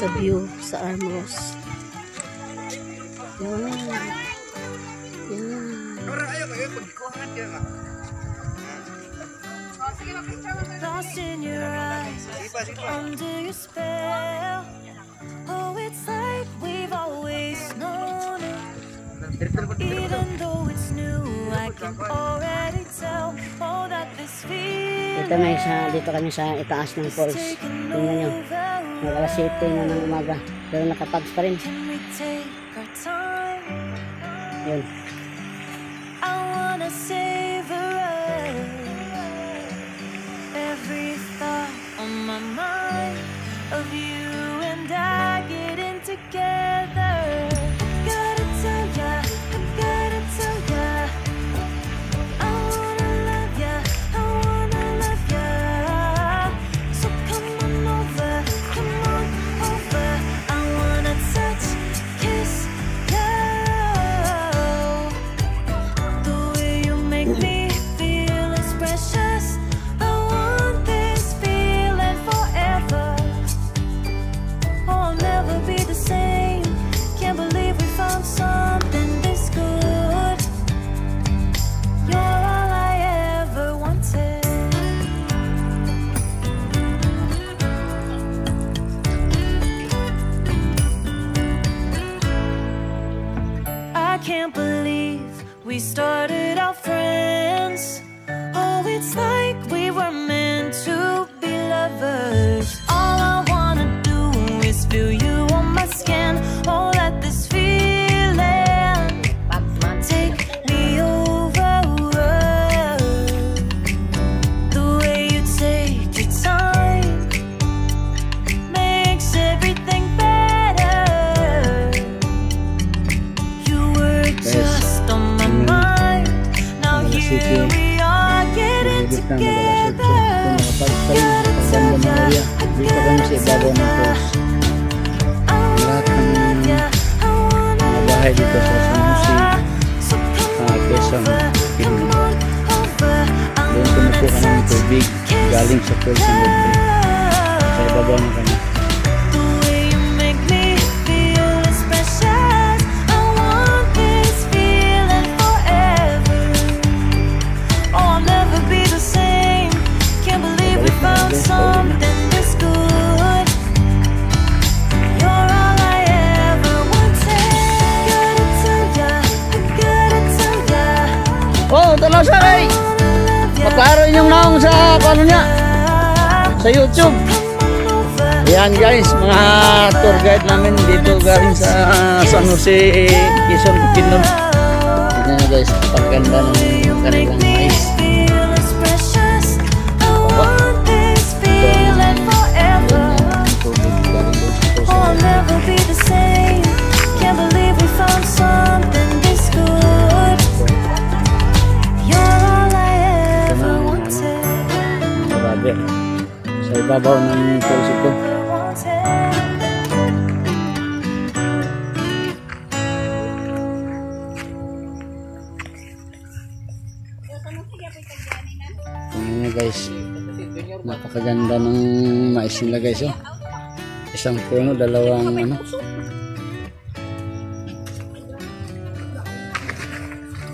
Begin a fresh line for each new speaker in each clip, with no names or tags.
sa view sa armrest. Yan.
Lost in your eyes, under your spell. Oh, it's like we've always known it. Even though it's new, I can already tell. Oh, that this feeling.
Dito kami sa itaas ng falls. Tingnan nyo. Mag-alas 7 na ng umaga. Pero nakatags pa rin. Yun.
I wanna savor every thought on my mind of you and I getting together. Gotta tell ya, I gotta tell ya, I wanna love ya, I wanna love ya. So come on over, I wanna touch, kiss you. The way you make me feel is precious. I want this feeling forever. Oh, I'll never be the same. Can't believe we found something this good. You're all I ever wanted. I can't believe we started out friends. Oh, it's like we were meant to be lovers. All I wanna do is feel you on my skin. Oh, let this feeling take me over. The way you take your time makes everything better. You were just on my mind. Now here we are getting together. Gotta tell ya, I gotta tell ya, I wanna love ya, I wanna love ya. So come on over, I wanna touch,
galing sa falls ng Luvi. Sa ibabaw na kami.
the way you make me feel is precious. I want this feeling forever. Oh, I'll never be the same. Can't believe we found something this good. You're all I ever wanted. Gotta tell ya, I gotta tell ya,
Oh, tanaw sa kay!
I wanna love ya.
Paklaro yung naong sa ano niya, sa YouTube.
Come on over.
Yan guys, mga tour guide namin dito galing sa San Jose, Quezon, Bukidnon. Tignan nyo guys, pagkanda ng kanilang mais.
Feel is precious. I want this feeling forever. Oh, I'll never be the same. Can't believe we found something this good. You're all I ever wanted.
Grabe, sa ibabaw ng falls ito. Tingnan nyo guys, napakaganda ng mais nila guys. Oh. Isang puno, dalawang ano.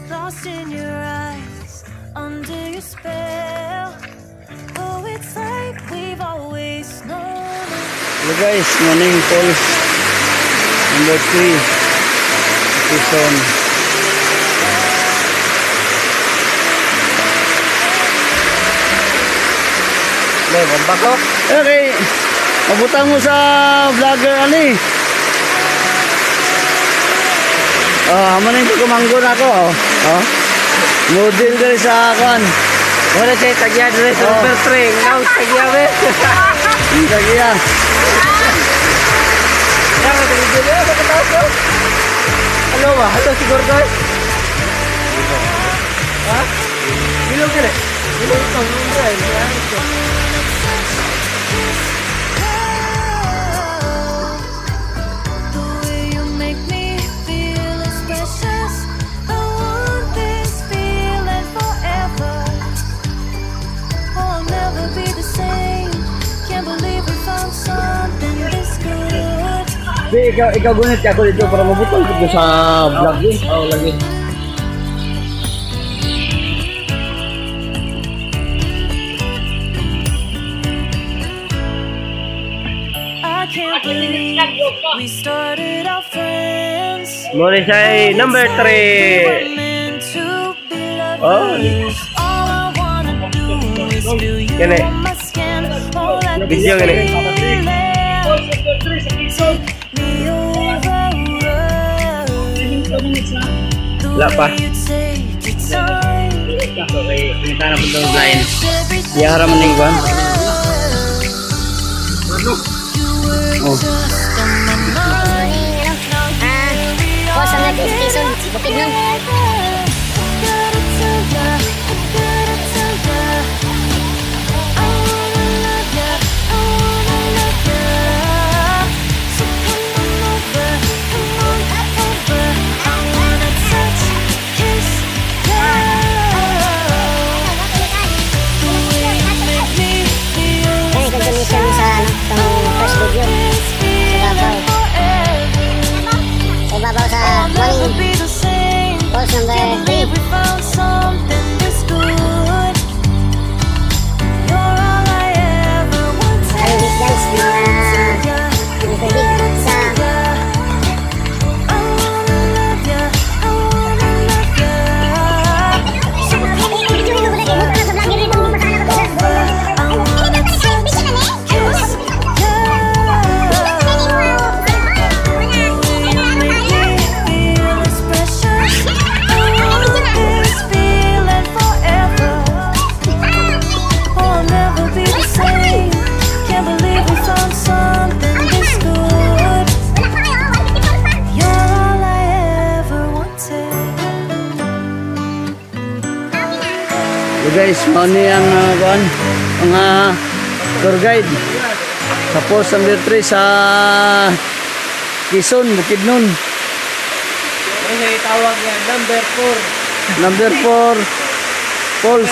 Lost in your eyes, under your spell. Oh, it's like we've always known it.
Hello guys, morning falls number 3 Quezon. Okay, mabutang mo sa vlogger ali. Maning kumanggo na ako. Model dali sa akin.
Wala siya tagya dito sa number 3. Now tagya be.
Tagya.
Yang ada di sini ada ketawa. Halo ba? Halo si Gorgoy. Ha? Bilo kire. Bilo ko nungguin ya.
The way you make me feel is precious. I want this feeling forever. Oh, I'll never be the same. Can't believe we found something this good.
Di, ikaw gunit ako dito para mabutol dito sa vlog eh.
Oo, lagi.
I can't believe we started our friends.
Muna siya number 3.
Meant to be lovers. All I wanna do is feel you
Gani.
on my skin. Oh, let this
Video gani.
feeling take me over.
Wala pa.
The way you take your time.
Okay, pinita na po itong blind.
Everything
Yara man yung iwan.
Oh.
Boss, ang natin sa Quezon, Bukidnon. Ay, nag-donation sa first video. Sa ibabaw sa morning calls number 3. Saling guys, mga nagpibig sa
So guys, mauni ang mga tour guide sa post number 3 sa Quezon, Bukidnon.
Ano siya tawag niya? Number 4.
Number 4 Falls.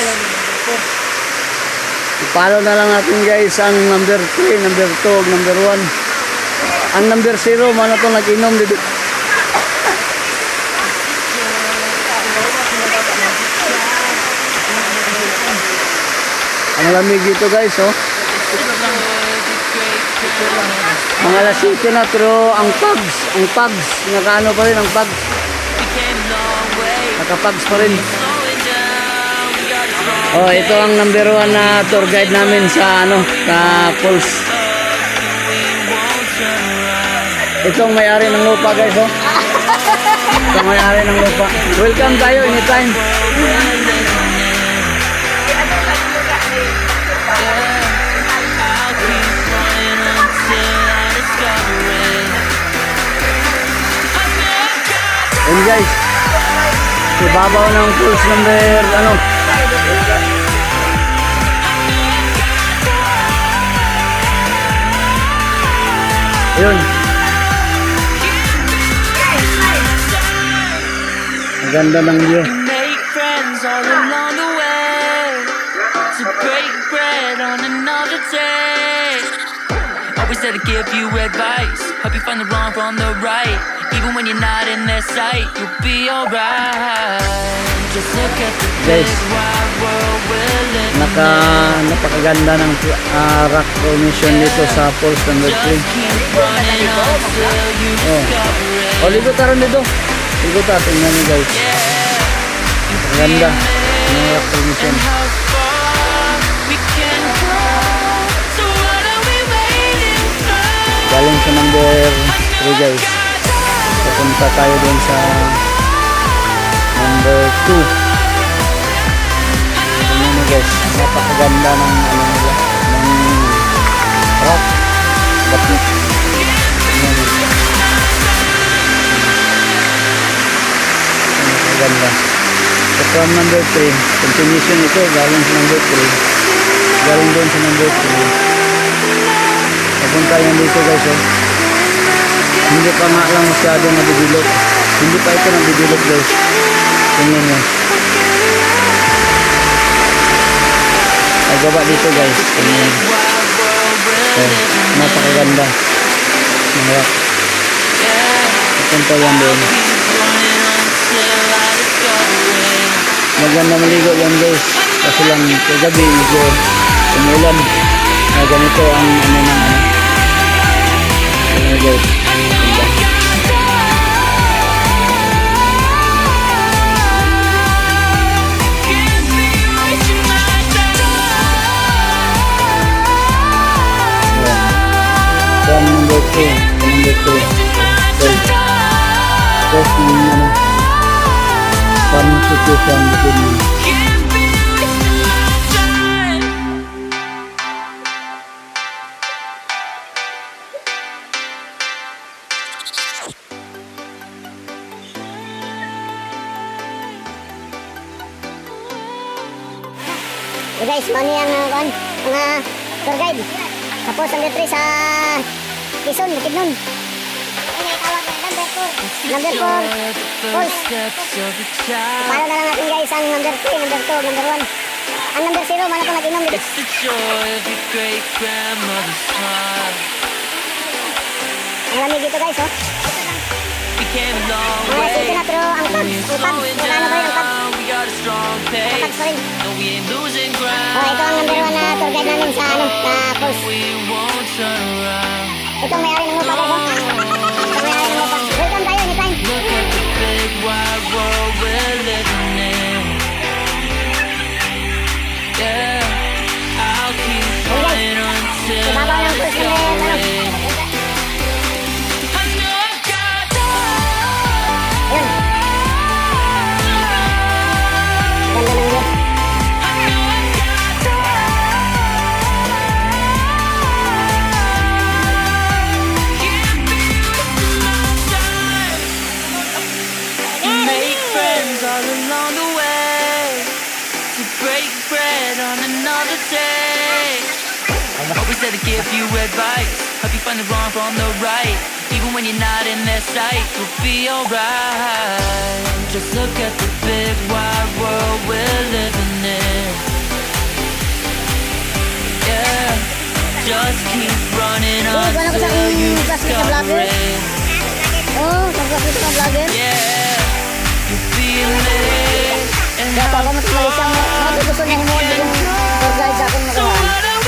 I-follow na lang natin guys ang number 3, number 2, number 1. Ang number 0, mana itong nag-inom dito. Ang lamig dito guys, oh. Mga alas 7 na, pero ang pags, nakaano pa rin ang pags. Nakapags pa rin. Oh, ito ang number 1 na tour guide namin sa sa Falls. Itong may-ari ng lupa guys, oh. Itong may-ari ng lupa. Welcome tayo anytime. And guys, ibabaw ng Falls number Ayun. Ang ganda ng view.
Make friends all along the way. To break bread on another day. Always there to give you advice. Help you find the wrong from the right. Even when you're not in their sight, you'll be alright. Just look at the big wide world we're living in.
Napakaganda ng rock formation dito sa Falls number 3.
Keep running until you discover it.
Oh, ligot taron dito. Ligot taron, tingnan niyo guys. Napakaganda ng rock formation.
And how far we can go. So what are we waiting for?
Galing sa number 3 guys. Pupunta tayo dun sa number 2. Tingnan nyo guys, napakaganda ng nila, ng rock. Bakit? Tingnan nyo. Napakaganda. So from number 3, continuation ito, galing sa number 3. Galing dun sa number 3. Pupunta yan dito guys, oh. Hindi pa nga lang masyado nabibilog. Hindi pa ito nabibilog guys. Tingnan nyo. Nagawa dito guys. Tingnan nyo. So, napakaganda ng rock. Punta yan doon. Maganda maligo yan guys. Kasi lang kagabi medyo umulan. Ganito ang ano ng ano. Ayan guys. Ganda. From number 2. First yung ano. Farming situation Bukidnon.
So guys, mani ang mga tour guide. Tapos ang letri sa Quezon, Bukidnon. Number 4, falls. Palo na lang natin guys ang number 3, number 2, number 1. Ang number 0, mana pa nag-inom dito. Ang lamig dito guys, oh. Mga city na pero ang pag, magkano ba rin ang pag? Matags pa rin. Oh, ito ang number 1 na tour guide namin sa ano, na falls. Ito ang may-ari ng lupa guys, oh. Ito ang may-ari ng lupa. Welcome tayo anytime. Hey guys, ibabaw ng falls na ano.
Always there to give you advice. Help you find the wrong from the right. Even when you're not in their sight, you'll be alright. Just look at the big wide world we're living in. Yeah, just keep running until you discover it.
Oh, nag-vlog sa vlogger.
Yeah, you feel it. And
Kaya ako mas Malaysia mo, gusto niya mo yung tour guide sa akin magawa.